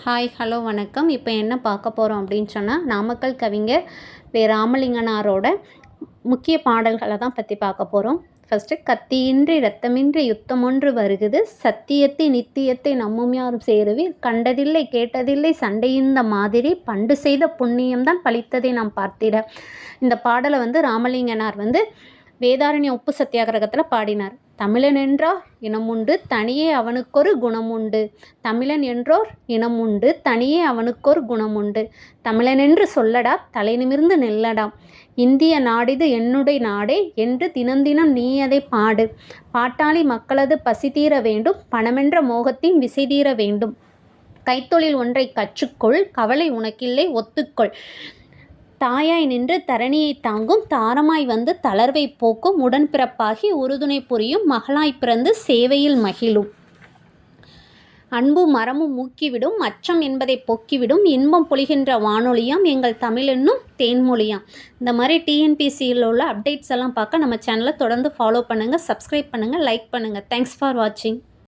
Hi hello வணக்கம். இப்போ என்ன பார்க்க போகிறோம் அப்படின்னு சொன்னால், நாமக்கல் கவிஞர் ராமலிங்கனாரோட முக்கிய பாடல்களை தான் பற்றி பார்க்க போகிறோம். ஃபஸ்ட்டு, கத்தியின்றி இரத்தமின்றி யுத்தமொன்று வருகுது, சத்தியத்தை நித்தியத்தை நம்மும் யாரும் சேருவீர், கண்டதில்லை கேட்டதில்லை சண்டையிந்த மாதிரி, பண்டு செய்த புண்ணியம்தான் பலித்ததை நாம் பார்த்திட. இந்த பாடலை ராமலிங்கனார் வேதாரண்ய உப்பு சத்தியாகிரகத்தில் பாடினார். தமிழன் என்றார் இனம் உண்டு, தனியே அவனுக்கொரு குணம் உண்டு. தமிழன் என்றோர் இனம் உண்டு, தனியே அவனுக்கொரு குணம் உண்டு. தமிழனென்று சொல்லடா, தலை நிமிர்ந்து நில்லடா, இந்திய நாடிது என்னுடைய நாடே என்று தினந்தினம் நீ அதை பாடு. பாட்டாளி மக்களது பசி தீர வேண்டும், பணமென்ற மோகத்தின் விசை தீர வேண்டும். கைத்தொழில் ஒன்றை கற்றுக்கொள், கவலை உனக்கில்லை ஒத்துக்கொள். தாயாய் நின்று தரணியை தாங்கும், தாரமாய் தளர்வை போக்கும், உடன்பிறப்பாகி உறுதுணை புரியும், மகளாய் பிறந்து சேவையில் மகிழும். அன்பும் மரமும் ஊக்கிவிடும், அச்சம் என்பதை போக்கிவிடும், இன்பம் பொழிகின்ற வானொலியாம் எங்கள் தமிழ் என்னும் தேன்மொழியாம். இந்த மாதிரி டிஎன்பிசியில் உள்ள அப்டேட்ஸ் எல்லாம் பார்க்க நம்ம சேனலை தொடர்ந்து ஃபாலோ பண்ணுங்கள், சப்ஸ்கிரைப் பண்ணுங்கள், லைக் பண்ணுங்கள். தேங்க்ஸ் ஃபார் வாட்சிங்.